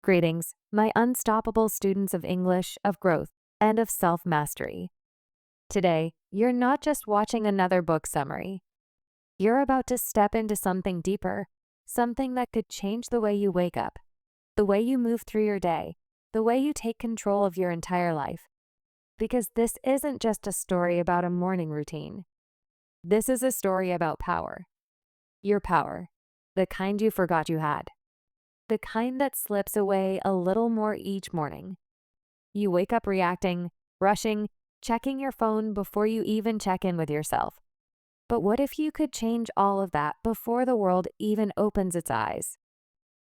Greetings, my unstoppable students of English, of growth, and of self mastery. Today, you're not just watching another book summary. You're about to step into something deeper, something that could change the way you wake up, the way you move through your day, the way you take control of your entire life. Because this isn't just a story about a morning routine. This is a story about power. Your power, the kind you forgot you had. The kind that slips away a little more each morning. You wake up reacting, rushing, checking your phone before you even check in with yourself. But what if you could change all of that before the world even opens its eyes?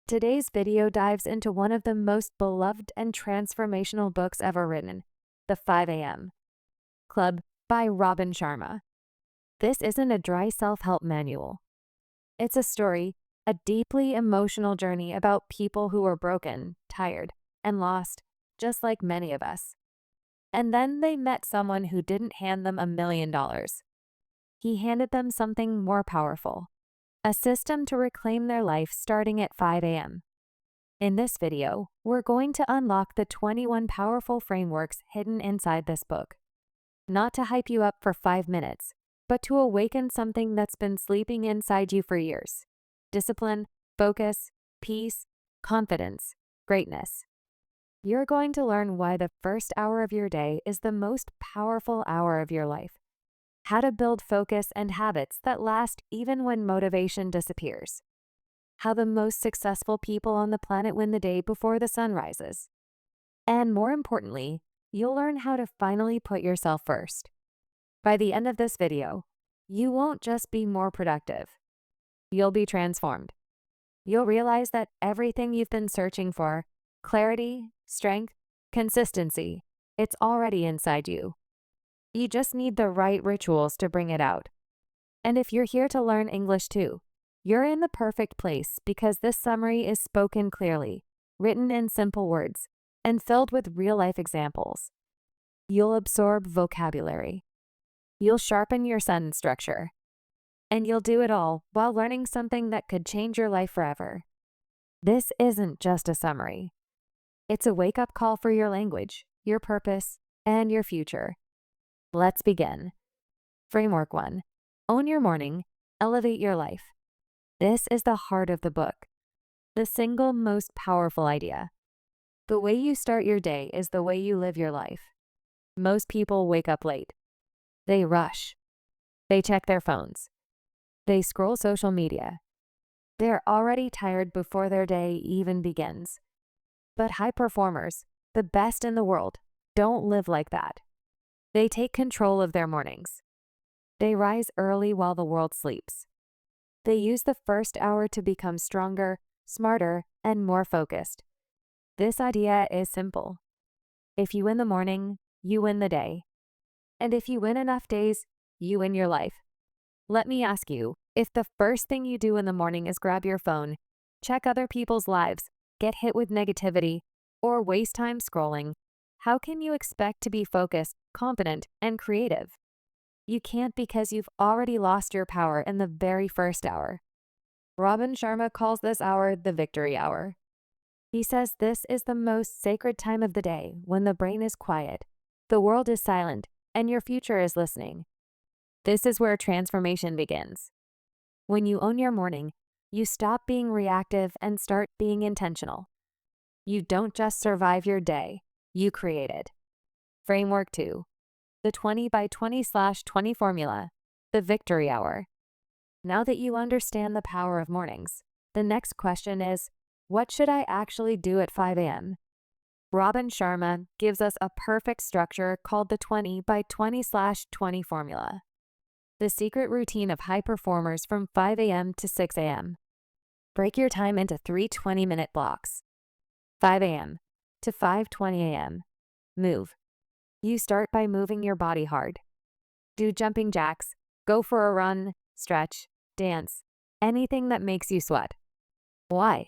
Today's video dives into one of the most beloved and transformational books ever written, The 5 a.m. Club by Robin Sharma. This isn't a dry self-help manual. It's a story, a deeply emotional journey about people who were broken, tired, and lost, just like many of us. And then they met someone who didn't hand them $1 million. He handed them something more powerful, a system to reclaim their life starting at 5 a.m. In this video, we're going to unlock the 21 powerful frameworks hidden inside this book. Not to hype you up for 5 minutes, but to awaken something that's been sleeping inside you for years. Discipline, focus, peace, confidence, greatness. You're going to learn why the first hour of your day is the most powerful hour of your life. How to build focus and habits that last even when motivation disappears. How the most successful people on the planet win the day before the sun rises. And more importantly, you'll learn how to finally put yourself first. By the end of this video, you won't just be more productive. You'll be transformed. You'll realize that everything you've been searching for, clarity, strength, consistency, it's already inside you. You just need the right rituals to bring it out. And if you're here to learn English too, you're in the perfect place because this summary is spoken clearly, written in simple words, and filled with real-life examples. You'll absorb vocabulary. You'll sharpen your sentence structure. And you'll do it all while learning something that could change your life forever. This isn't just a summary. It's a wake-up call for your language, your purpose, and your future. Let's begin. Framework 1. Own your morning, elevate your life. This is the heart of the book. The single most powerful idea. The way you start your day is the way you live your life. Most people wake up late. They rush. They check their phones. They scroll social media. They're already tired before their day even begins. But high performers, the best in the world, don't live like that. They take control of their mornings. They rise early while the world sleeps. They use the first hour to become stronger, smarter, and more focused. This idea is simple. If you win the morning, you win the day. And if you win enough days, you win your life. Let me ask you, if the first thing you do in the morning is grab your phone, check other people's lives, get hit with negativity, or waste time scrolling, how can you expect to be focused, confident, and creative? You can't because you've already lost your power in the very first hour. Robin Sharma calls this hour the victory hour. He says this is the most sacred time of the day when the brain is quiet, the world is silent, and your future is listening. This is where transformation begins. When you own your morning, you stop being reactive and start being intentional. You don't just survive your day, you create it. Framework 2. The 20 by 20/20 formula, the victory hour. Now that you understand the power of mornings, the next question is, what should I actually do at 5 a.m.? Robin Sharma gives us a perfect structure called the 20 by 20/20 formula. The secret routine of high performers from 5 a.m. to 6 a.m. Break your time into 3 20-minute blocks. 5 a.m. to 5:20 a.m. Move. You start by moving your body hard. Do jumping jacks, go for a run, stretch, dance, anything that makes you sweat. Why?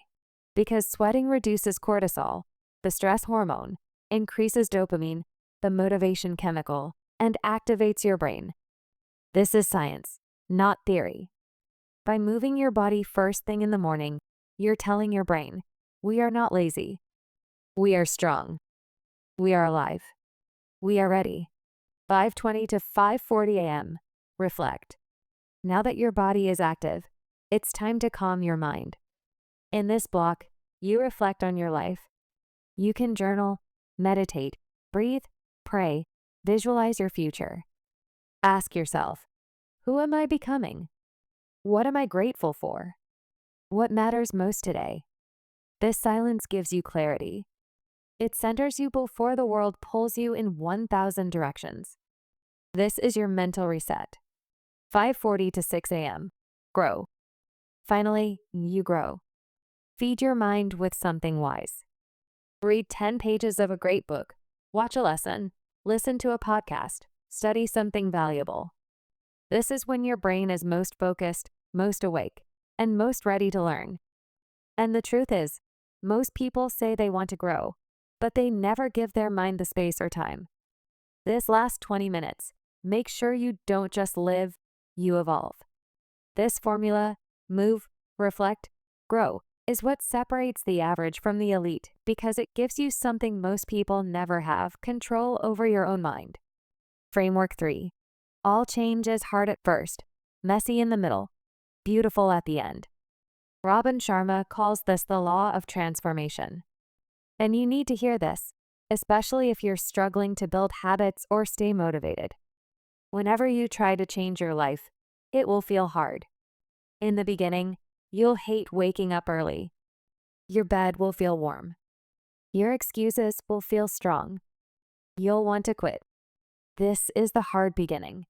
Because sweating reduces cortisol, the stress hormone, increases dopamine, the motivation chemical, and activates your brain. This is science, not theory. By moving your body first thing in the morning, you're telling your brain, we are not lazy, We are strong. We are alive. We are ready. 5:20 to 5:40 a.m. Reflect. Now that your body is active, it's time to calm your mind. In this block, you reflect on your life. You can journal, meditate, breathe, pray, visualize your future. Ask yourself, who am I becoming? What am I grateful for? What matters most today? This silence gives you clarity. It centers you before the world pulls you in 1,000 directions. This is your mental reset. 5:40 to 6 a.m. Grow. Finally, you grow. Feed your mind with something wise. Read 10 pages of a great book, watch a lesson, listen to a podcast, study something valuable. This is when your brain is most focused, most awake, and most ready to learn. And the truth is, most people say they want to grow, but they never give their mind the space or time. This last 20 minutes, make sure you don't just live, you evolve. This formula, move, reflect, grow, is what separates the average from the elite because it gives you something most people never have: control over your own mind. Framework 3. All change is hard at first, messy in the middle, beautiful at the end. Robin Sharma calls this the law of transformation. And you need to hear this, especially if you're struggling to build habits or stay motivated. Whenever you try to change your life, it will feel hard. In the beginning, you'll hate waking up early. Your bed will feel warm. Your excuses will feel strong. You'll want to quit. This is the hard beginning.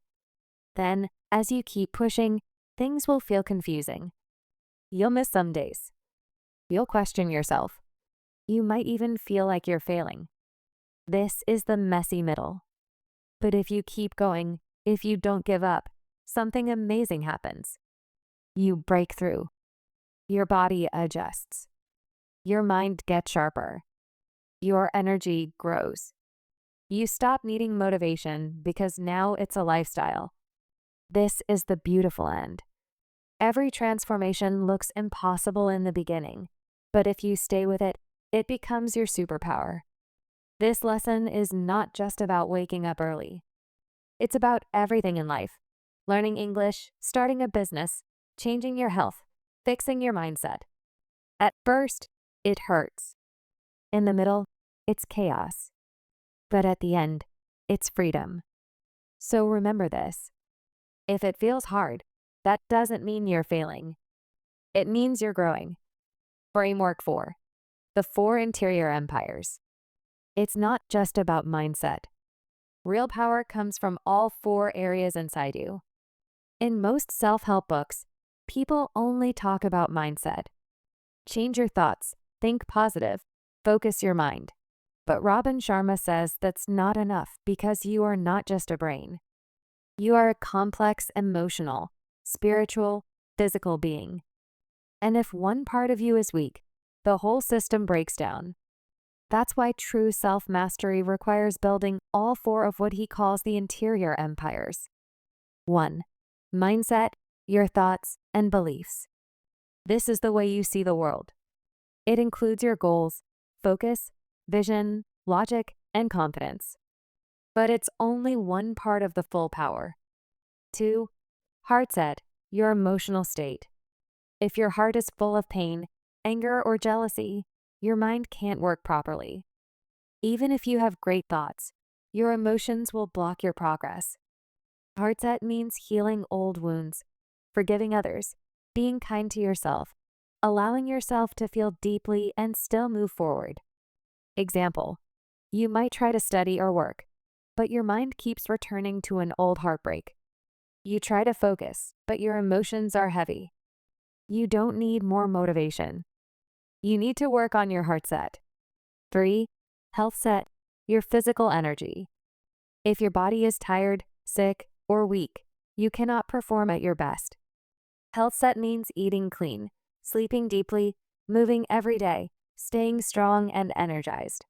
Then, as you keep pushing, things will feel confusing. You'll miss some days. You'll question yourself. You might even feel like you're failing. This is the messy middle. But if you keep going, if you don't give up, something amazing happens. You break through. Your body adjusts. Your mind gets sharper. Your energy grows. You stop needing motivation because now it's a lifestyle. This is the beautiful end. Every transformation looks impossible in the beginning, but if you stay with it, it becomes your superpower. This lesson is not just about waking up early. It's about everything in life: learning English, starting a business, changing your health, fixing your mindset. At first, it hurts. In the middle, it's chaos. But at the end, it's freedom. So remember this. If it feels hard, that doesn't mean you're failing. It means you're growing. Framework 4. The 4 interior empires. It's not just about mindset. Real power comes from all 4 areas inside you. In most self-help books, people only talk about mindset. Change your thoughts, think positive, focus your mind. But Robin Sharma says that's not enough because you are not just a brain. You are a complex, emotional, spiritual, physical being. And if one part of you is weak, the whole system breaks down. That's why true self-mastery requires building all 4 of what he calls the interior empires. 1. Mindset, your thoughts, and beliefs. This is the way you see the world. It includes your goals, focus, vision, logic, and confidence. But it's only one part of the full power. 2. Heart set, your emotional state. If your heart is full of pain, anger, or jealousy, your mind can't work properly. Even if you have great thoughts, your emotions will block your progress. Heart set means healing old wounds, forgiving others, being kind to yourself, allowing yourself to feel deeply and still move forward. Example, you might try to study or work, but your mind keeps returning to an old heartbreak. You try to focus, but your emotions are heavy. You don't need more motivation. You need to work on your heart set. 3. Health set, your physical energy. If your body is tired, sick, or weak, you cannot perform at your best. Health set means eating clean, sleeping deeply, moving every day, staying strong and energized.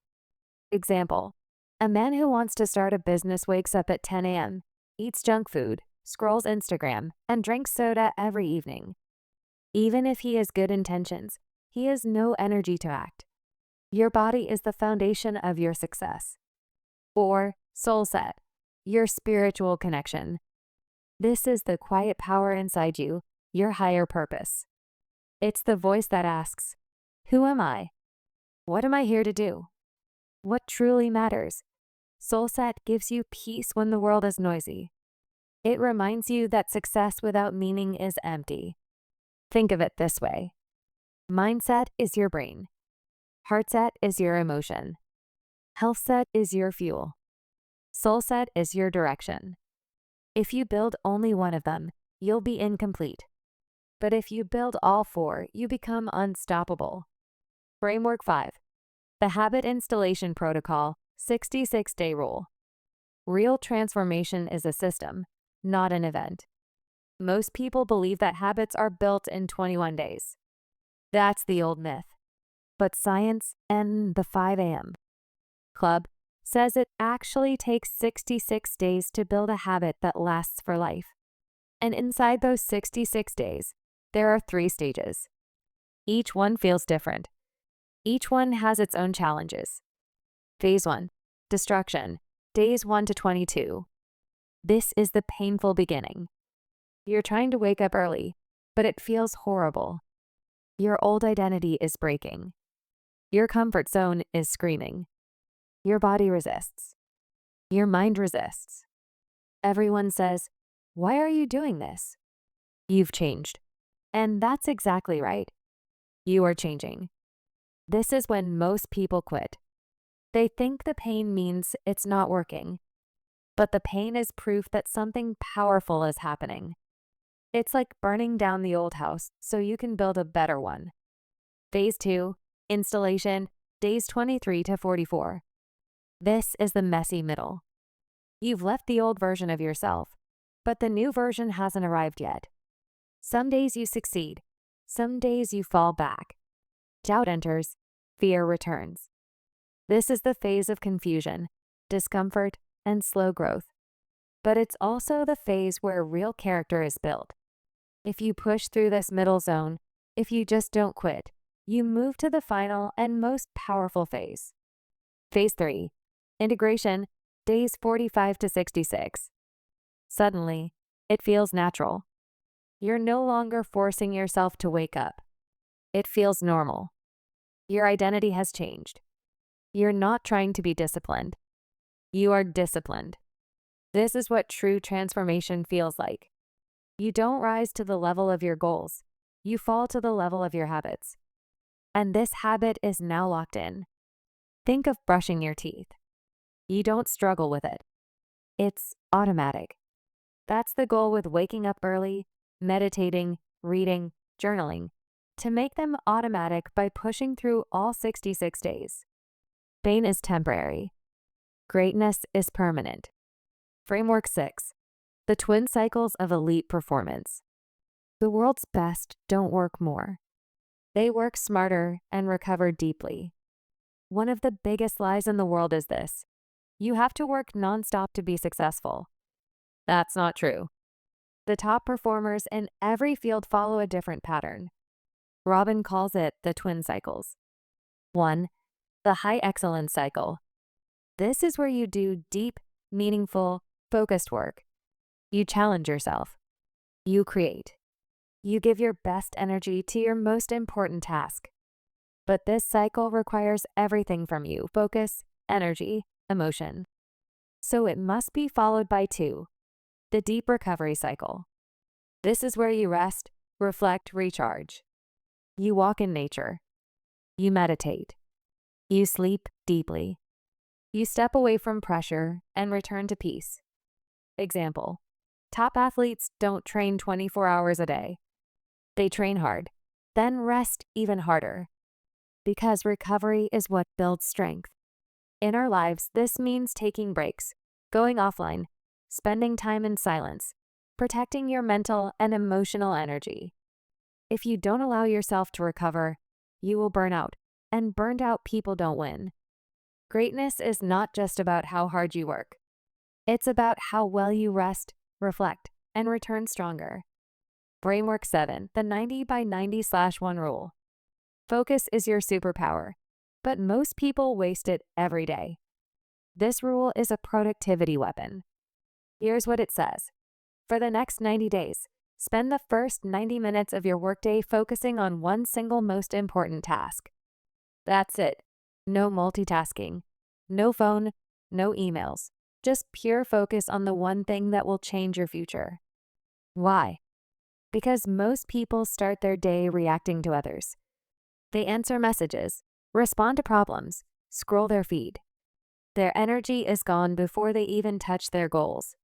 Example, a man who wants to start a business wakes up at 10 a.m., eats junk food, scrolls Instagram, and drinks soda every evening. Even if he has good intentions, he has no energy to act. Your body is the foundation of your success. Or soul set, your spiritual connection. This is the quiet power inside you, your higher purpose. It's the voice that asks, who am I? What am I here to do? What truly matters? Soul set gives you peace when the world is noisy. It reminds you that success without meaning is empty. Think of it this way. Mindset is your brain. Heart set is your emotion. Health set is your fuel. Soul set is your direction. If you build only one of them, you'll be incomplete. But if you build all four, you become unstoppable. Framework 5. The Habit Installation Protocol, 66-Day Rule. Real transformation is a system, not an event. Most people believe that habits are built in 21 days. That's the old myth. But science and the 5 a.m. Club says it actually takes 66 days to build a habit that lasts for life. And inside those 66 days, there are 3 stages. Each one feels different. Each one has its own challenges. Phase 1. Destruction, days 1 to 22. This is the painful beginning. You're trying to wake up early, but it feels horrible. Your old identity is breaking. Your comfort zone is screaming. Your body resists. Your mind resists. Everyone says, "Why are you doing this?" You've changed. And that's exactly right. You are changing. This is when most people quit. They think the pain means it's not working. But the pain is proof that something powerful is happening. It's like burning down the old house so you can build a better one. Phase 2, installation, days 23 to 44. This is the messy middle. You've left the old version of yourself, but the new version hasn't arrived yet. Some days you succeed, some days you fall back. Doubt enters, fear returns. This is the phase of confusion, discomfort, and slow growth. But it's also the phase where real character is built. If you push through this middle zone, if you just don't quit, you move to the final and most powerful phase. Phase 3, integration, days 45 to 66. Suddenly, it feels natural. You're no longer forcing yourself to wake up. It feels normal. Your identity has changed. You're not trying to be disciplined. You are disciplined. This is what true transformation feels like. You don't rise to the level of your goals. You fall to the level of your habits. And this habit is now locked in. Think of brushing your teeth. You don't struggle with it. It's automatic. That's the goal with waking up early, meditating, reading, journaling, to make them automatic by pushing through all 66 days. Pain is temporary. Greatness is permanent. Framework 6. The twin cycles of elite performance. The world's best don't work more. They work smarter and recover deeply. One of the biggest lies in the world is this: you have to work nonstop to be successful. That's not true. The top performers in every field follow a different pattern. Robin calls it the twin cycles. 1. The high excellence cycle. This is where you do deep, meaningful, focused work. You challenge yourself. You create. You give your best energy to your most important task. But this cycle requires everything from you: focus, energy, emotion. So it must be followed by 2. The deep recovery cycle. This is where you rest, reflect, recharge. You walk in nature. You meditate. You sleep deeply. You step away from pressure and return to peace. Example: top athletes don't train 24 hours a day. They train hard, then rest even harder. Because recovery is what builds strength. In our lives, this means taking breaks, going offline, spending time in silence, protecting your mental and emotional energy. If you don't allow yourself to recover, you will burn out, and burned out people don't win. Greatness is not just about how hard you work. It's about how well you rest, reflect, and return stronger. Framework 7, the 90 by 90/1 rule. Focus is your superpower, but most people waste it every day. This rule is a productivity weapon. Here's what it says. For the next 90 days, spend the first 90 minutes of your workday focusing on one single most important task. That's it. No multitasking, no phone, no emails. Just pure focus on the one thing that will change your future. Why? Because most people start their day reacting to others. They answer messages, respond to problems, scroll their feed. Their energy is gone before they even touch their goals.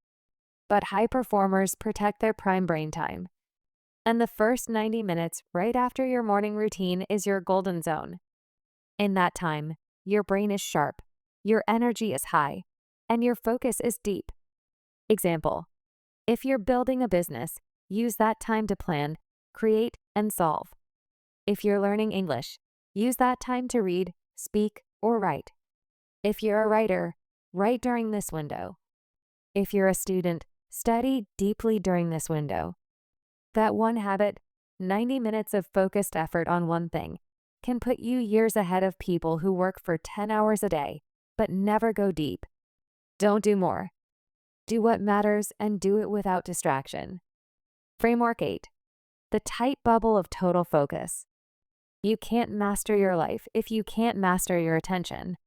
But high performers protect their prime brain time. And the first 90 minutes right after your morning routine is your golden zone. In that time, your brain is sharp, your energy is high, and your focus is deep. Example: if you're building a business, use that time to plan, create, and solve. If you're learning English, use that time to read, speak, or write. If you're a writer, write during this window. If you're a student, study deeply during this window. That one habit, 90 minutes of focused effort on one thing, can put you years ahead of people who work for 10 hours a day, but never go deep. Don't do more. Do what matters and do it without distraction. Framework 8. The tight bubble of total focus. You can't master your life if you can't master your attention.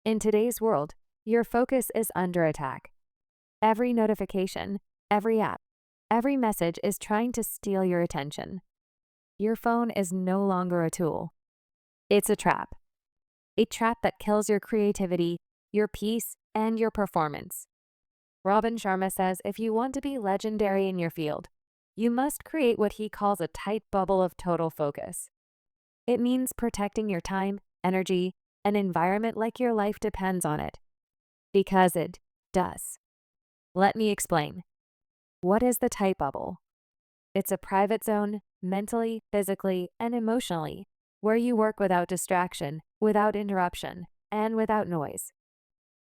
In today's world, your focus is under attack. Every notification, every app, every message is trying to steal your attention. Your phone is no longer a tool. It's a trap. A trap that kills your creativity, your peace, and your performance. Robin Sharma says if you want to be legendary in your field, you must create what he calls a tight bubble of total focus. It means protecting your time, energy, and environment like your life depends on it. Because it does. Let me explain. What is the tight bubble? It's a private zone, mentally, physically, and emotionally, where you work without distraction, without interruption, and without noise.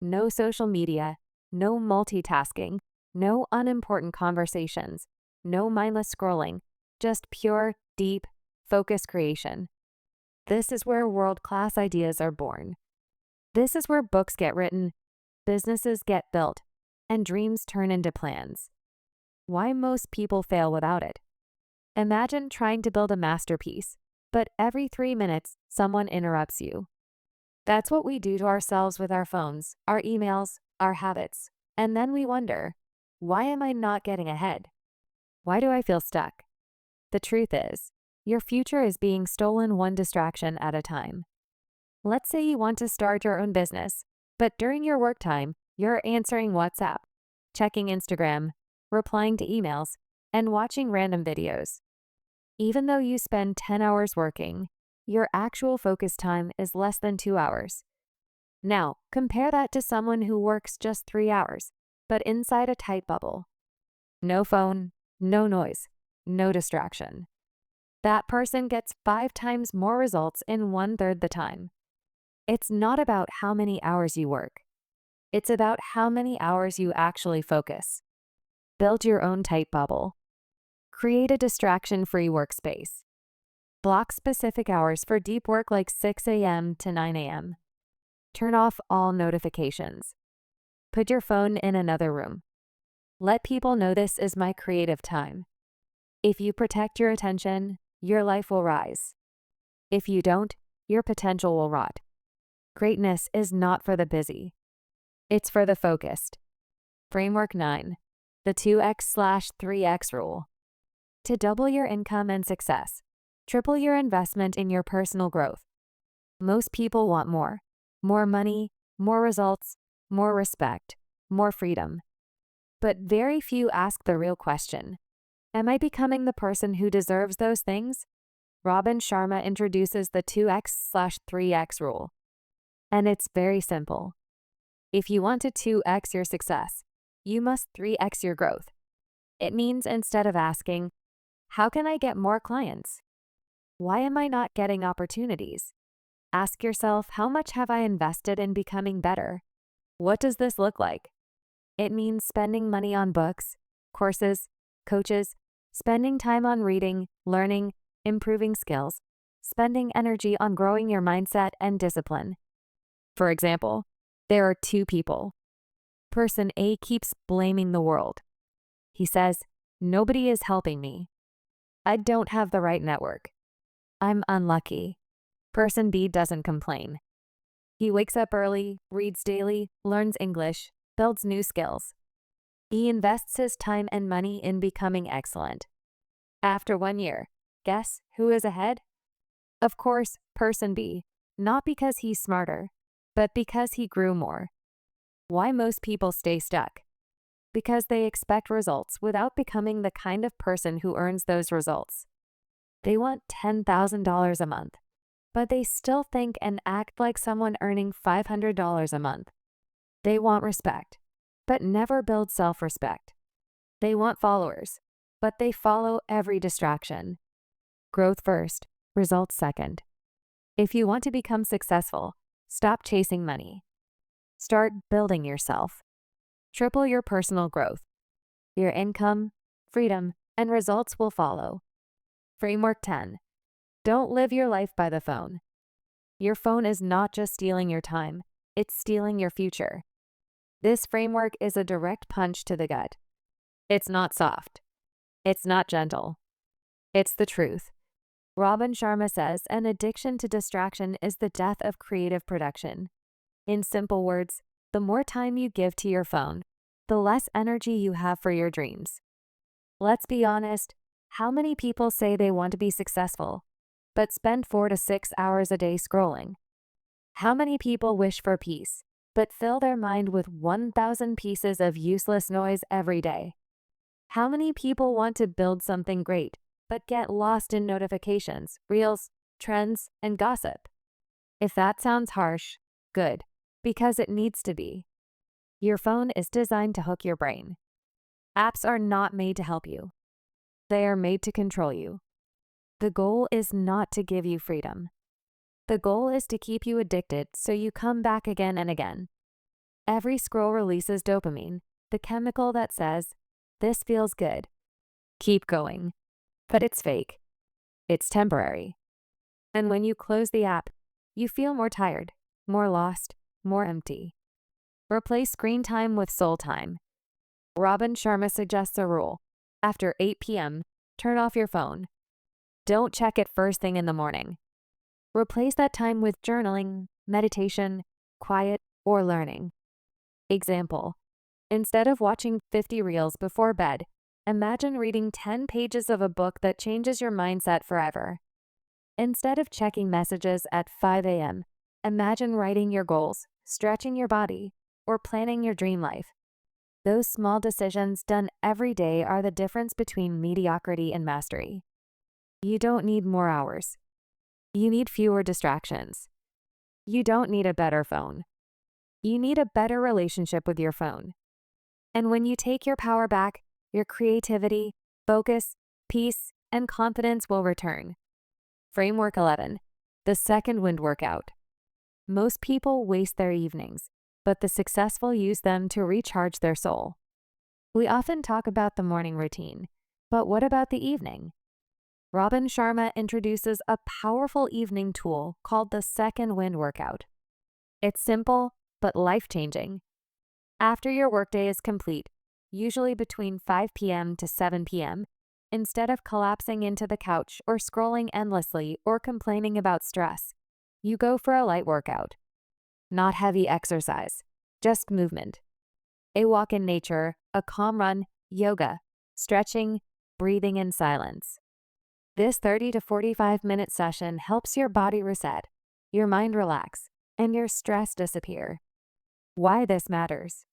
No social media, no multitasking, no unimportant conversations, no mindless scrolling, just pure, deep, focused creation. This is where world-class ideas are born. This is where books get written, businesses get built, and dreams turn into plans. Why most people fail without it? Imagine trying to build a masterpiece, but every 3 minutes, someone interrupts you. That's what we do to ourselves with our phones, our emails, our habits. And then we wonder, why am I not getting ahead? Why do I feel stuck? The truth is, your future is being stolen one distraction at a time. Let's say you want to start your own business, but during your work time, you're answering WhatsApp, checking Instagram, replying to emails, and watching random videos. Even though you spend 10 hours working, your actual focus time is less than 2 hours. Now, compare that to someone who works just 3 hours, but inside a tight bubble. No phone, no noise, no distraction. That person gets 5 times more results in 1/3 the time. It's not about how many hours you work. It's about how many hours you actually focus. Build your own tight bubble. Create a distraction-free workspace. Block specific hours for deep work like 6 a.m. to 9 a.m. Turn off all notifications. Put your phone in another room. Let people know this is my creative time. If you protect your attention, your life will rise. If you don't, your potential will rot. Greatness is not for the busy. It's for the focused. Framework 9. The 2x/3x rule. To double your income and success, triple your investment in your personal growth. Most people want more. More money, more results, more respect, more freedom. But very few ask the real question. Am I becoming the person who deserves those things? Robin Sharma introduces the 2x/3x rule. And it's very simple. If you want to 2x your success, you must 3x your growth. It means instead of asking, how can I get more clients? Why am I not getting opportunities? Ask yourself, how much have I invested in becoming better? What does this look like? It means spending money on books, courses, coaches, spending time on reading, learning, improving skills, spending energy on growing your mindset and discipline. For example, there are two people. Person A keeps blaming the world. He says, "Nobody is helping me. I don't have the right network. I'm unlucky." Person B doesn't complain. He wakes up early, reads daily, learns English, builds new skills. He invests his time and money in becoming excellent. After 1 year, guess who is ahead? Of course, person B, not because he's smarter, but because he grew more. Why most people stay stuck? Because they expect results without becoming the kind of person who earns those results. They want $10,000 a month, but they still think and act like someone earning $500 a month. They want respect, but never build self-respect. They want followers, but they follow every distraction. Growth first, results second. If you want to become successful, stop chasing money. Start building yourself. Triple your personal growth. Your income, freedom, and results will follow. Framework 10. Don't live your life by the phone. Your phone is not just stealing your time, it's stealing your future. This framework is a direct punch to the gut. It's not soft. It's not gentle. It's the truth. Robin Sharma says an addiction to distraction is the death of creative production. In simple words, the more time you give to your phone, the less energy you have for your dreams. Let's be honest, how many people say they want to be successful, but spend 4 to 6 hours a day scrolling? How many people wish for peace, but fill their mind with 1,000 pieces of useless noise every day? How many people want to build something great, but get lost in notifications, reels, trends, and gossip? If that sounds harsh, good, because it needs to be. Your phone is designed to hook your brain. Apps are not made to help you. They are made to control you. The goal is not to give you freedom. The goal is to keep you addicted so you come back again and again. Every scroll releases dopamine, the chemical that says, "This feels good. Keep going." But it's fake. It's temporary. And when you close the app, you feel more tired, more lost, more empty. Replace screen time with soul time. Robin Sharma suggests a rule. After 8 p.m., turn off your phone. Don't check it first thing in the morning. Replace that time with journaling, meditation, quiet, or learning. Example: instead of watching 50 reels before bed, imagine reading 10 pages of a book that changes your mindset forever. Instead of checking messages at 5 a.m., imagine writing your goals, stretching your body, or planning your dream life. Those small decisions done every day are the difference between mediocrity and mastery. You don't need more hours. You need fewer distractions. You don't need a better phone. You need a better relationship with your phone. And when you take your power back, your creativity, focus, peace, and confidence will return. Framework 11. The second wind workout. Most people waste their evenings, but the successful use them to recharge their soul. We often talk about the morning routine, but what about the evening? Robin Sharma introduces a powerful evening tool called the second wind workout. It's simple, but life-changing. After your workday is complete, usually between 5 p.m. to 7 p.m., instead of collapsing into the couch or scrolling endlessly or complaining about stress, you go for a light workout. Not heavy exercise, just movement. A walk in nature, a calm run, yoga, stretching, breathing in silence. This 30 to 45-minute session helps your body reset, your mind relax, and your stress disappear. Why this matters?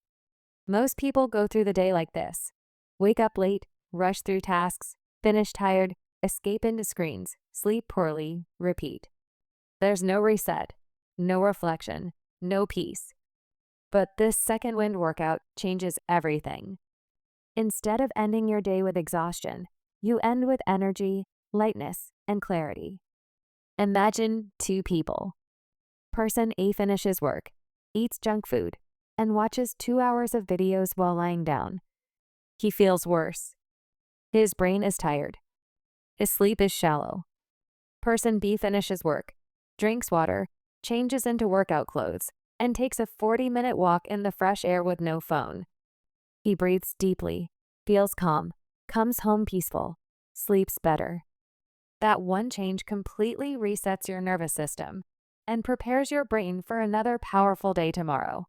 Most people go through the day like this. Wake up late, rush through tasks, finish tired, escape into screens, sleep poorly, repeat. There's no reset, no reflection, no peace. But this second wind workout changes everything. Instead of ending your day with exhaustion, you end with energy, lightness, and clarity. Imagine two people. Person A finishes work, eats junk food, and watches 2 hours of videos while lying down. He feels worse. His brain is tired. His sleep is shallow. Person B finishes work, drinks water, changes into workout clothes, and takes a 40-minute walk in the fresh air with no phone. He breathes deeply, feels calm, comes home peaceful, sleeps better. That one change completely resets your nervous system and prepares your brain for another powerful day tomorrow.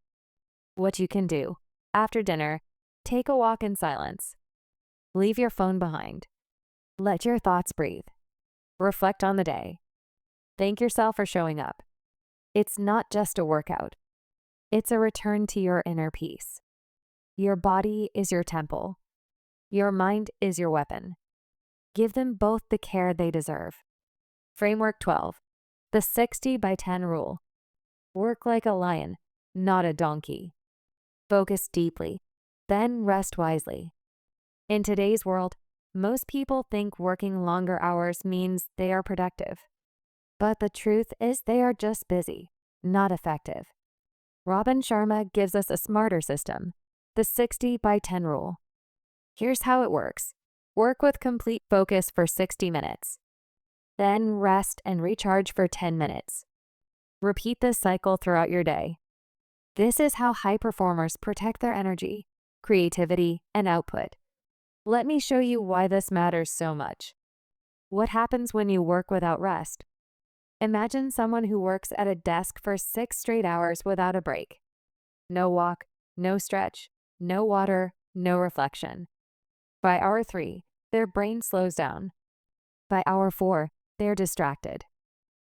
What you can do: after dinner, take a walk in silence. Leave your phone behind. Let your thoughts breathe. Reflect on the day. Thank yourself for showing up. It's not just a workout. It's a return to your inner peace. Your body is your temple. Your mind is your weapon. Give them both the care they deserve. Framework 12. The 60 by 10 rule. Work like a lion, not a donkey. Focus deeply, then rest wisely. In today's world, most people think working longer hours means they are productive. But the truth is they are just busy, not effective. Robin Sharma gives us a smarter system, the 60 by 10 rule. Here's how it works. Work with complete focus for 60 minutes. Then rest and recharge for 10 minutes. Repeat this cycle throughout your day. This is how high performers protect their energy, creativity, and output. Let me show you why this matters so much. What happens when you work without rest? Imagine someone who works at a desk for 6 straight hours without a break. No walk, no stretch, no water, no reflection. By hour 3, their brain slows down. By hour 4, they're distracted.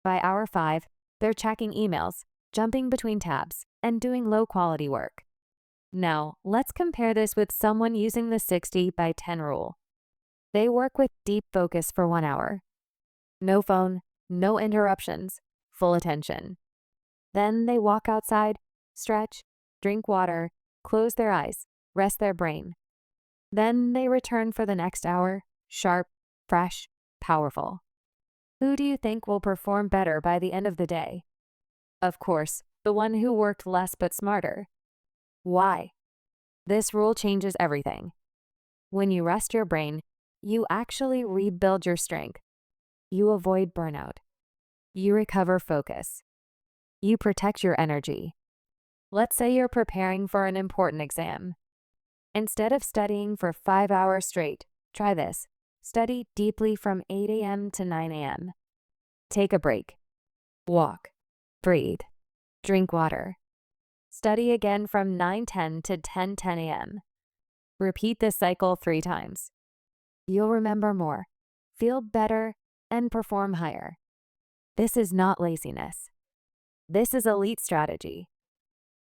By hour 5, they're checking emails, jumping between tabs, and doing low-quality work. Now, let's compare this with someone using the 60 by 10 rule. They work with deep focus for 1 hour. No phone, no interruptions, full attention. Then they walk outside, stretch, drink water, close their eyes, rest their brain. Then they return for the next hour, sharp, fresh, powerful. Who do you think will perform better by the end of the day? Of course, the one who worked less but smarter. Why? This rule changes everything. When you rest your brain, you actually rebuild your strength. You avoid burnout. You recover focus. You protect your energy. Let's say you're preparing for an important exam. Instead of studying for 5 hours straight, try this. Study deeply from 8 a.m. to 9 a.m. Take a break. Walk. Breathe. Drink water. Study again from 9:10 to 10:10 a.m. Repeat this cycle 3 times. You'll remember more, feel better, and perform higher. This is not laziness. This is elite strategy.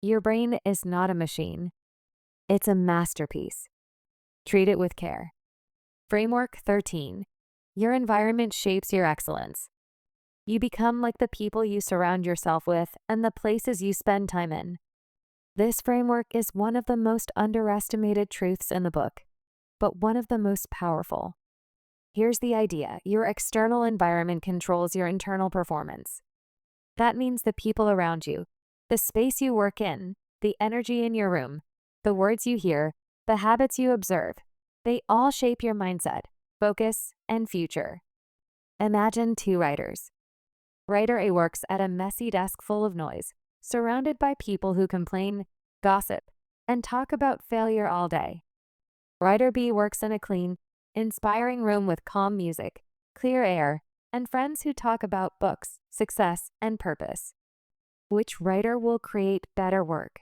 Your brain is not a machine. It's a masterpiece. Treat it with care. Framework 13. Your environment shapes your excellence. You become like the people you surround yourself with and the places you spend time in. This framework is one of the most underestimated truths in the book, but one of the most powerful. Here's the idea: your external environment controls your internal performance. That means the people around you, the space you work in, the energy in your room, the words you hear, the habits you observe, they all shape your mindset, focus, and future. Imagine 2 writers. Writer A works at a messy desk full of noise, surrounded by people who complain, gossip, and talk about failure all day. Writer B works in a clean, inspiring room with calm music, clear air, and friends who talk about books, success, and purpose. Which writer will create better work?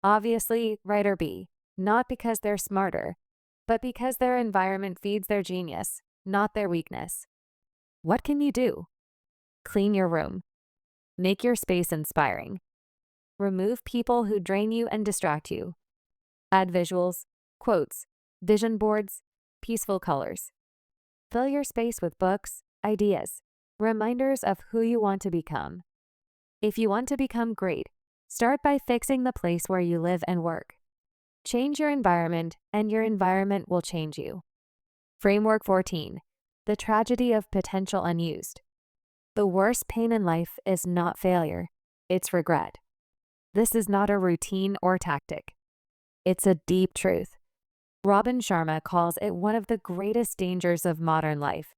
Obviously, writer B, not because they're smarter, but because their environment feeds their genius, not their weakness. What can you do? Clean your room. Make your space inspiring. Remove people who drain you and distract you. Add visuals, quotes, vision boards, peaceful colors. Fill your space with books, ideas, reminders of who you want to become. If you want to become great, start by fixing the place where you live and work. Change your environment, and your environment will change you. Framework 14. The tragedy of potential unused. The worst pain in life is not failure, it's regret. This is not a routine or tactic. It's a deep truth. Robin Sharma calls it one of the greatest dangers of modern life.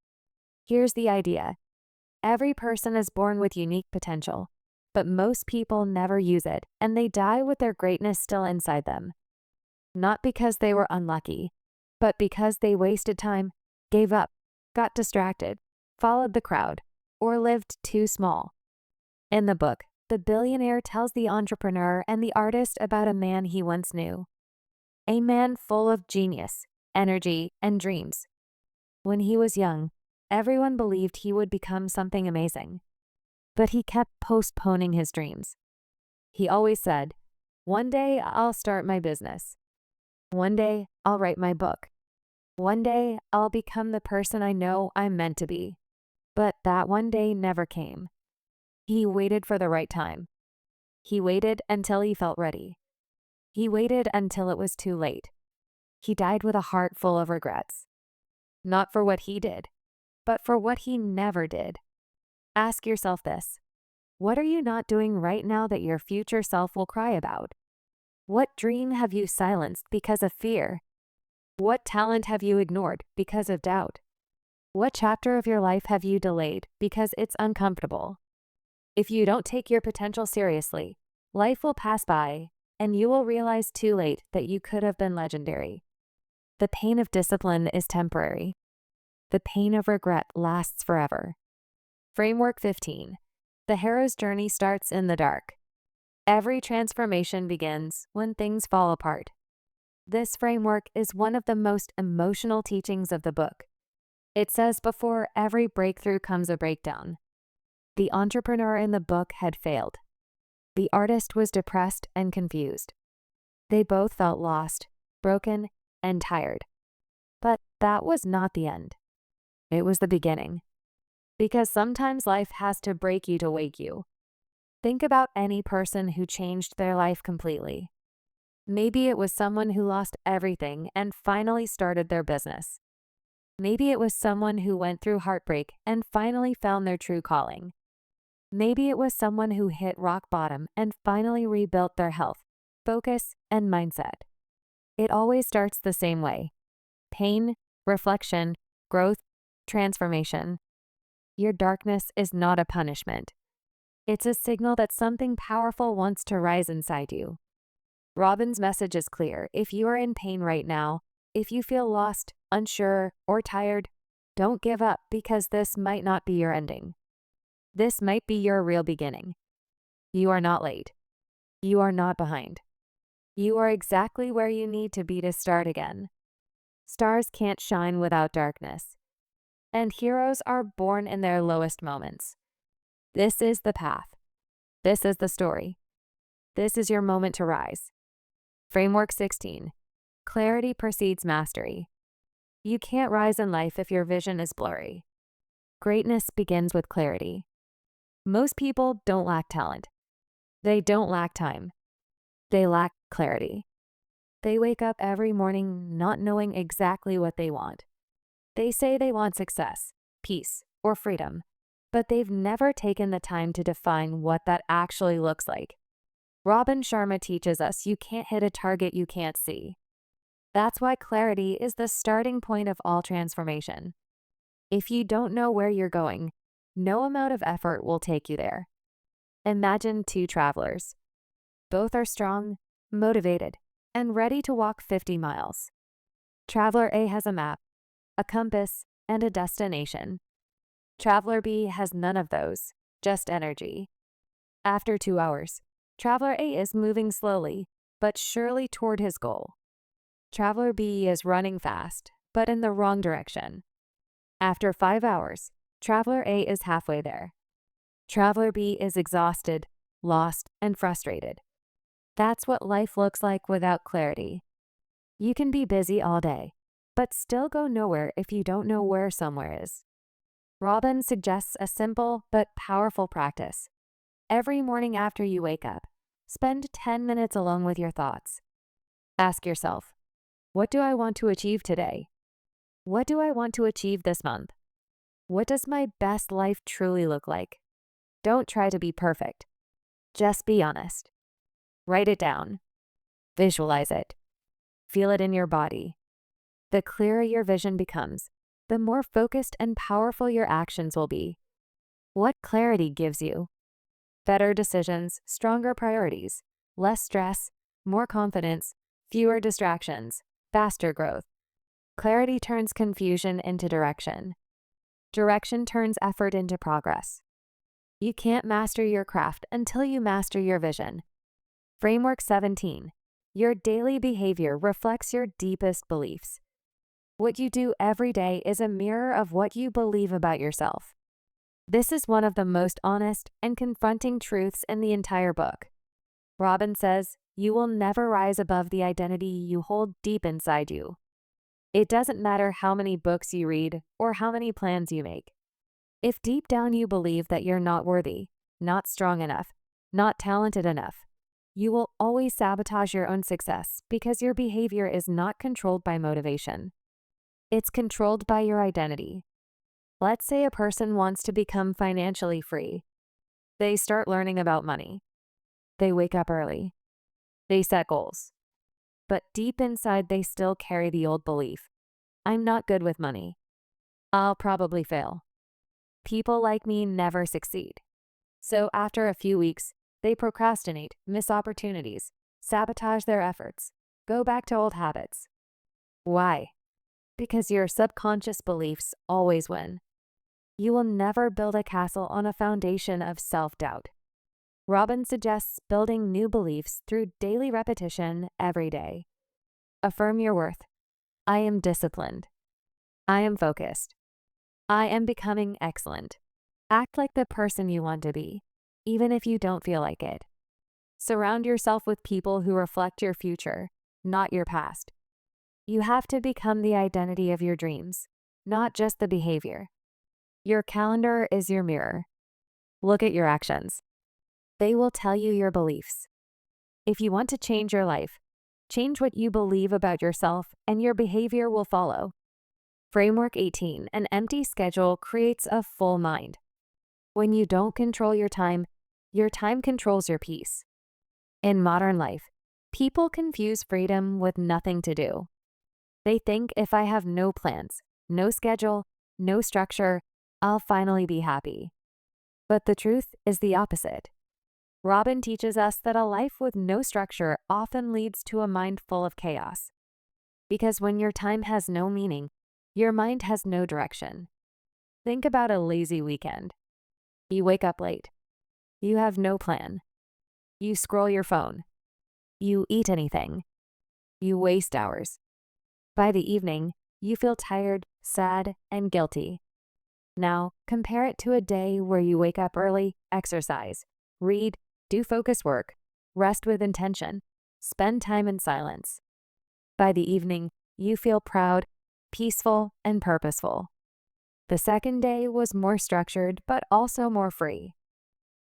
Here's the idea. Every person is born with unique potential, but most people never use it, and they die with their greatness still inside them. Not because they were unlucky, but because they wasted time, gave up, got distracted, followed the crowd, or lived too small. In the book, the billionaire tells the entrepreneur and the artist about a man he once knew. A man full of genius, energy, and dreams. When he was young, everyone believed he would become something amazing. But he kept postponing his dreams. He always said, "One day I'll start my business. One day I'll write my book. One day I'll become the person I know I'm meant to be." But that one day never came. He waited for the right time. He waited until he felt ready. He waited until it was too late. He died with a heart full of regrets. Not for what he did, but for what he never did. Ask yourself this. What are you not doing right now that your future self will cry about? What dream have you silenced because of fear? What talent have you ignored because of doubt? What chapter of your life have you delayed because it's uncomfortable? If you don't take your potential seriously, life will pass by, and you will realize too late that you could have been legendary. The pain of discipline is temporary. The pain of regret lasts forever. Framework 15. The hero's journey starts in the dark. Every transformation begins when things fall apart. This framework is one of the most emotional teachings of the book. It says before every breakthrough comes a breakdown. The entrepreneur in the book had failed. The artist was depressed and confused. They both felt lost, broken, and tired. But that was not the end. It was the beginning. Because sometimes life has to break you to wake you. Think about any person who changed their life completely. Maybe it was someone who lost everything and finally started their business. Maybe it was someone who went through heartbreak and finally found their true calling. Maybe it was someone who hit rock bottom and finally rebuilt their health, focus, and mindset. It always starts the same way. Pain, reflection, growth, transformation. Your darkness is not a punishment. It's a signal that something powerful wants to rise inside you. Robin's message is clear. If you are in pain right now, if you feel lost, unsure, or tired, don't give up because this might not be your ending. This might be your real beginning. You are not late. You are not behind. You are exactly where you need to be to start again. Stars can't shine without darkness. And heroes are born in their lowest moments. This is the path. This is the story. This is your moment to rise. Framework 16. Clarity precedes mastery. You can't rise in life if your vision is blurry. Greatness begins with clarity. Most people don't lack talent. They don't lack time. They lack clarity. They wake up every morning not knowing exactly what they want. They say they want success, peace, or freedom, but they've never taken the time to define what that actually looks like. Robin Sharma teaches us you can't hit a target you can't see. That's why clarity is the starting point of all transformation. If you don't know where you're going, no amount of effort will take you there. Imagine two travelers. Both are strong, motivated, and ready to walk 50 miles. Traveler A has a map, a compass, and a destination. Traveler B has none of those, just energy. After 2 hours, Traveler A is moving slowly, but surely toward his goal. Traveler B is running fast, but in the wrong direction. After 5 hours, Traveler A is halfway there. Traveler B is exhausted, lost, and frustrated. That's what life looks like without clarity. You can be busy all day, but still go nowhere if you don't know where somewhere is. Robin suggests a simple but powerful practice. Every morning after you wake up, spend 10 minutes alone with your thoughts. Ask yourself, what do I want to achieve today? What do I want to achieve this month? What does my best life truly look like? Don't try to be perfect. Just be honest. Write it down. Visualize it. Feel it in your body. The clearer your vision becomes, the more focused and powerful your actions will be. What clarity gives you? Better decisions, stronger priorities, less stress, more confidence, fewer distractions, faster growth. Clarity turns confusion into direction. Direction turns effort into progress. You can't master your craft until you master your vision. Framework 17. Your daily behavior reflects your deepest beliefs. What you do every day is a mirror of what you believe about yourself. This is one of the most honest and confronting truths in the entire book. Robin says, you will never rise above the identity you hold deep inside you. It doesn't matter how many books you read or how many plans you make. If deep down you believe that you're not worthy, not strong enough, not talented enough, you will always sabotage your own success because your behavior is not controlled by motivation. It's controlled by your identity. Let's say a person wants to become financially free. They start learning about money. They wake up early. They set goals. But deep inside, they still carry the old belief. I'm not good with money. I'll probably fail. People like me never succeed. So after a few weeks, they procrastinate, miss opportunities, sabotage their efforts, go back to old habits. Why? Because your subconscious beliefs always win. You will never build a castle on a foundation of self-doubt. Robin suggests building new beliefs through daily repetition every day. Affirm your worth. I am disciplined. I am focused. I am becoming excellent. Act like the person you want to be, even if you don't feel like it. Surround yourself with people who reflect your future, not your past. You have to become the identity of your dreams, not just the behavior. Your calendar is your mirror. Look at your actions. They will tell you your beliefs. If you want to change your life, change what you believe about yourself and your behavior will follow. Framework 18. An empty schedule creates a full mind. When you don't control your time controls your peace. In modern life, people confuse freedom with nothing to do. They think if I have no plans, no schedule, no structure, I'll finally be happy. But the truth is the opposite. Robin teaches us that a life with no structure often leads to a mind full of chaos. Because when your time has no meaning, your mind has no direction. Think about a lazy weekend. You wake up late. You have no plan. You scroll your phone. You eat anything. You waste hours. By the evening, you feel tired, sad, and guilty. Now, compare it to a day where you wake up early, exercise, read, do focus work, rest with intention, spend time in silence. By the evening, you feel proud, peaceful, and purposeful. The second day was more structured, but also more free.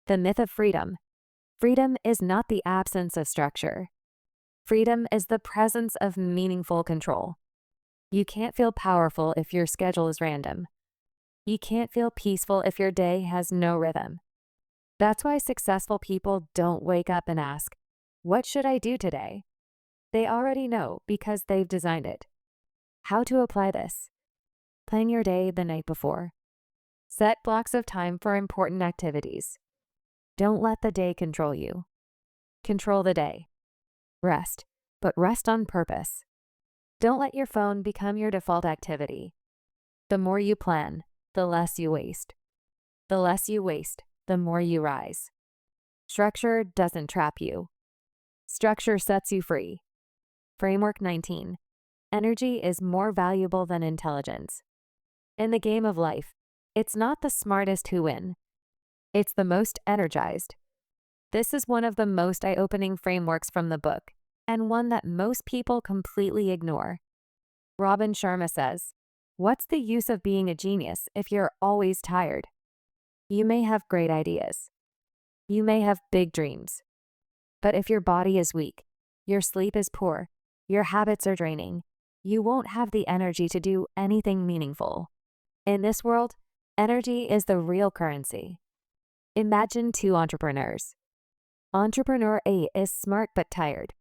The myth of freedom. Freedom is not the absence of structure. Freedom is the presence of meaningful control. You can't feel powerful if your schedule is random. You can't feel peaceful if your day has no rhythm. That's why successful people don't wake up and ask, what should I do today? They already know because they've designed it. How to apply this? Plan your day the night before. Set blocks of time for important activities. Don't let the day control you. Control the day. Rest, but rest on purpose. Don't let your phone become your default activity. The more you plan, the less you waste. The less you waste, the more you rise. Structure doesn't trap you. Structure sets you free. Framework 19. Energy is more valuable than intelligence. In the game of life, it's not the smartest who win. It's the most energized. This is one of the most eye-opening frameworks from the book, and one that most people completely ignore. Robin Sharma says, what's the use of being a genius if you're always tired? You may have great ideas. You may have big dreams. But if your body is weak, your sleep is poor, your habits are draining, you won't have the energy to do anything meaningful. In this world, energy is the real currency. Imagine two entrepreneurs. Entrepreneur A is smart but tired.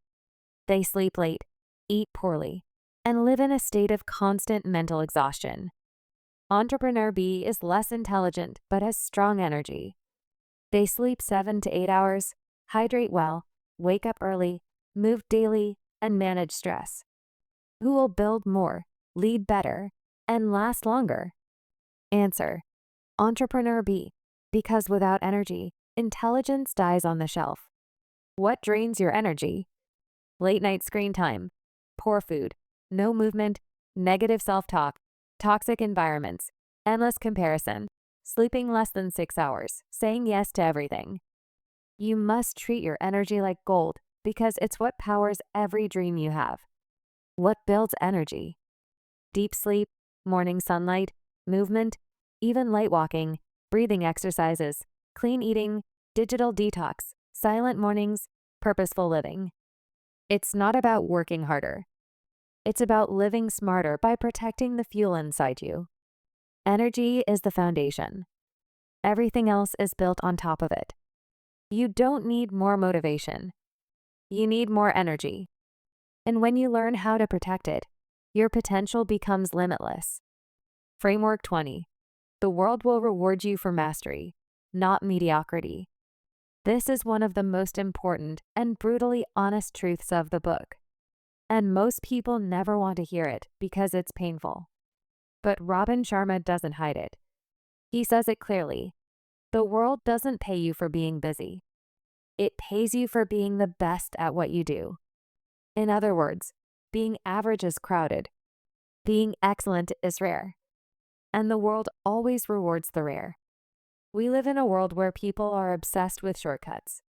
They sleep late, eat poorly, and live in a state of constant mental exhaustion. Entrepreneur B is less intelligent but has strong energy. They sleep 7 to 8 hours, hydrate well, wake up early, move daily, and manage stress. Who will build more, lead better, and last longer? Answer: Entrepreneur B, because without energy, intelligence dies on the shelf. What drains your energy? Late night screen time, poor food, no movement, negative self-talk, toxic environments, endless comparison, sleeping less than 6 hours, saying yes to everything. You must treat your energy like gold because it's what powers every dream you have. What builds energy? Deep sleep, morning sunlight, movement, even light walking, breathing exercises, clean eating, digital detox, silent mornings, purposeful living. It's not about working harder. It's about living smarter by protecting the fuel inside you. Energy is the foundation. Everything else is built on top of it. You don't need more motivation. You need more energy. And when you learn how to protect it, your potential becomes limitless. Framework 20. The world will reward you for mastery, not mediocrity. This is one of the most important and brutally honest truths of the book. And most people never want to hear it because it's painful. But Robin Sharma doesn't hide it. He says it clearly. The world doesn't pay you for being busy. It pays you for being the best at what you do. In other words, being average is crowded. Being excellent is rare. And the world always rewards the rare. We live in a world where people are obsessed with shortcuts.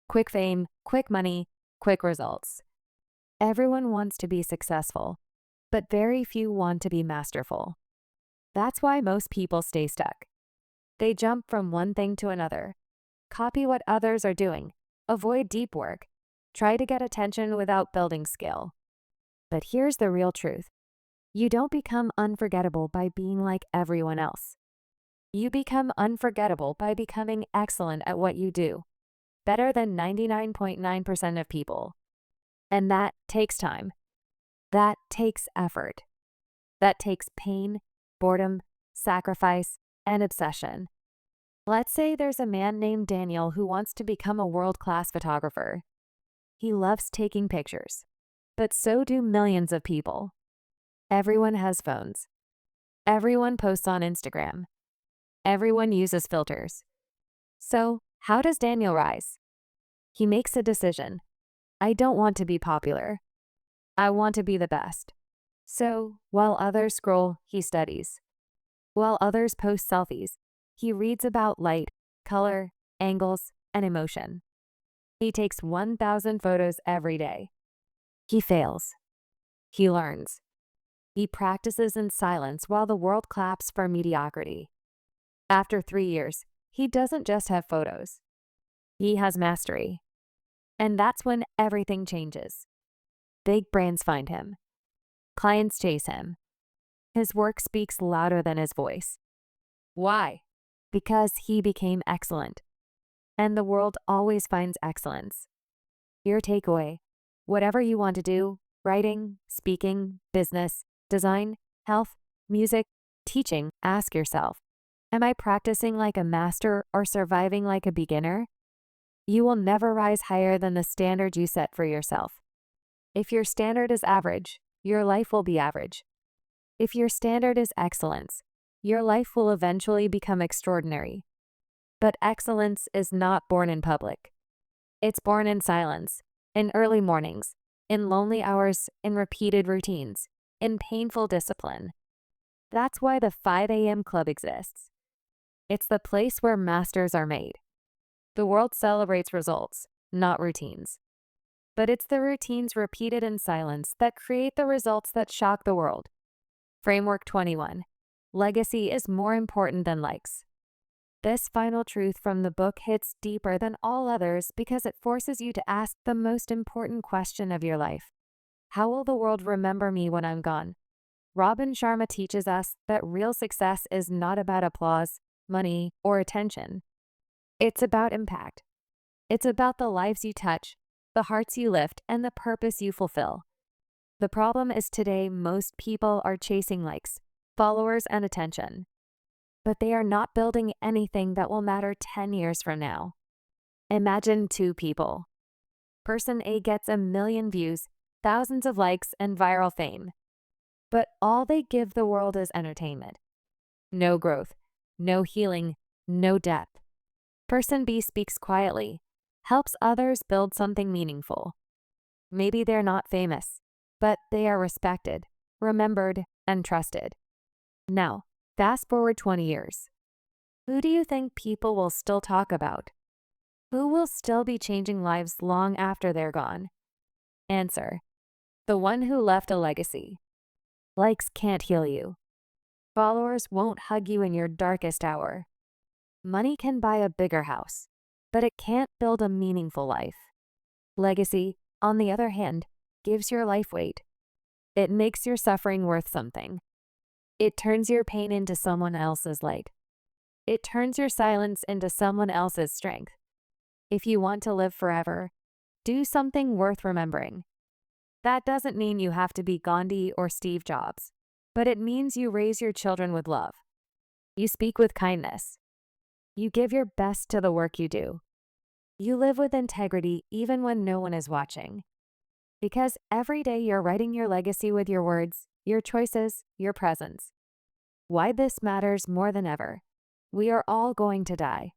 Quick fame, quick money, quick results. Everyone wants to be successful, but very few want to be masterful. That's why most people stay stuck. They jump from one thing to another, copy what others are doing, avoid deep work, try to get attention without building skill. But here's the real truth. You don't become unforgettable by being like everyone else. You become unforgettable by becoming excellent at what you do, better than 99.9% of people. And that takes time. That takes effort. That takes pain, boredom, sacrifice, and obsession. Let's say there's a man named Daniel who wants to become a world-class photographer. He loves taking pictures, but so do millions of people. Everyone has phones. Everyone posts on Instagram. Everyone uses filters. So, how does Daniel rise? He makes a decision. I don't want to be popular. I want to be the best. So, while others scroll, he studies. While others post selfies, he reads about light, color, angles, and emotion. He takes 1,000 photos every day. He fails. He learns. He practices in silence while the world claps for mediocrity. After 3 years, he doesn't just have photos. He has mastery. And that's when everything changes. Big brands find him. Clients chase him. His work speaks louder than his voice. Why? Because he became excellent. And the world always finds excellence. Your takeaway: whatever you want to do, writing, speaking, business, design, health, music, teaching, ask yourself, am I practicing like a master or surviving like a beginner? You will never rise higher than the standard you set for yourself. If your standard is average, your life will be average. If your standard is excellence, your life will eventually become extraordinary. But excellence is not born in public. It's born in silence, in early mornings, in lonely hours, in repeated routines, in painful discipline. That's why the 5 a.m. club exists. It's the place where masters are made. The world celebrates results, not routines. But it's the routines repeated in silence that create the results that shock the world. Framework 21. Legacy is more important than likes. This final truth from the book hits deeper than all others because it forces you to ask the most important question of your life. How will the world remember me when I'm gone? Robin Sharma teaches us that real success is not about applause, money, or attention. It's about impact. It's about the lives you touch, the hearts you lift, and the purpose you fulfill. The problem is today most people are chasing likes, followers, and attention. But they are not building anything that will matter 10 years from now. Imagine two people. Person A gets 1 million views, thousands of likes, and viral fame. But all they give the world is entertainment. No growth, no healing, no depth. Person B speaks quietly, helps others build something meaningful. Maybe they're not famous, but they are respected, remembered, and trusted. Now, fast forward 20 years. Who do you think people will still talk about? Who will still be changing lives long after they're gone? Answer: the one who left a legacy. Likes can't heal you. Followers won't hug you in your darkest hour. Money can buy a bigger house, but it can't build a meaningful life. Legacy, on the other hand, gives your life weight. It makes your suffering worth something. It turns your pain into someone else's light. It turns your silence into someone else's strength. If you want to live forever, do something worth remembering. That doesn't mean you have to be Gandhi or Steve Jobs, but it means you raise your children with love. You speak with kindness. You give your best to the work you do. You live with integrity even when no one is watching. Because every day you're writing your legacy with your words, your choices, your presence. Why this matters more than ever. We are all going to die.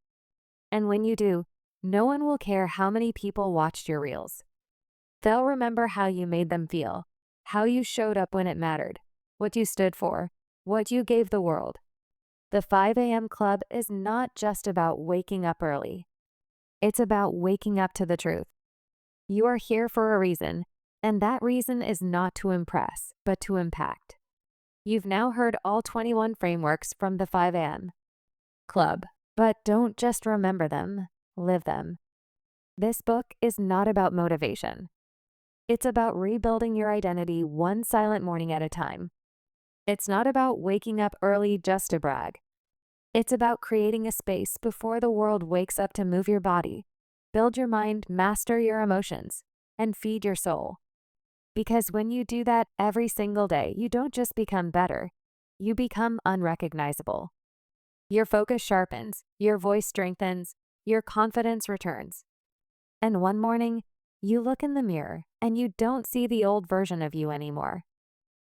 And when you do, no one will care how many people watched your reels. They'll remember how you made them feel, how you showed up when it mattered, what you stood for, what you gave the world. The 5 a.m. Club is not just about waking up early. It's about waking up to the truth. You are here for a reason, and that reason is not to impress, but to impact. You've now heard all 21 frameworks from the 5 a.m. Club, but don't just remember them, live them. This book is not about motivation. It's about rebuilding your identity one silent morning at a time. It's not about waking up early just to brag. It's about creating a space before the world wakes up to move your body, build your mind, master your emotions, and feed your soul. Because when you do that every single day, you don't just become better, you become unrecognizable. Your focus sharpens, your voice strengthens, your confidence returns. And one morning, you look in the mirror and you don't see the old version of you anymore.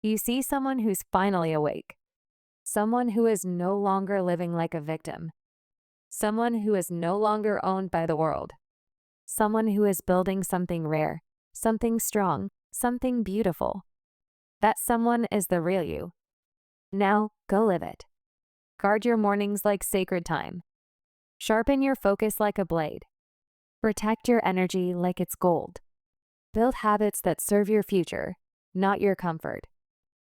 You see someone who's finally awake. Someone who is no longer living like a victim. Someone who is no longer owned by the world. Someone who is building something rare, something strong, something beautiful. That someone is the real you. Now, go live it. Guard your mornings like sacred time. Sharpen your focus like a blade. Protect your energy like it's gold. Build habits that serve your future, not your comfort.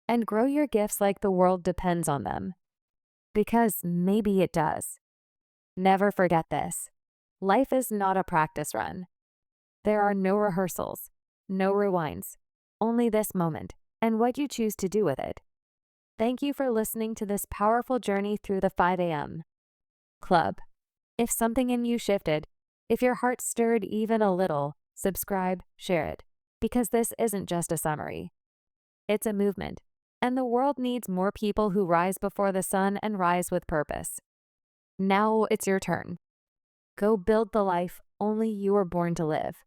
And grow your gifts like the world depends on them. Because maybe it does. Never forget this. Life is not a practice run. There are no rehearsals, no rewinds, only this moment and what you choose to do with it. Thank you for listening to this powerful journey through the 5 a.m. Club. If something in you shifted, if your heart stirred even a little, subscribe, share it, because this isn't just a summary. It's a movement, and the world needs more people who rise before the sun and rise with purpose. Now it's your turn. Go build the life only you were born to live.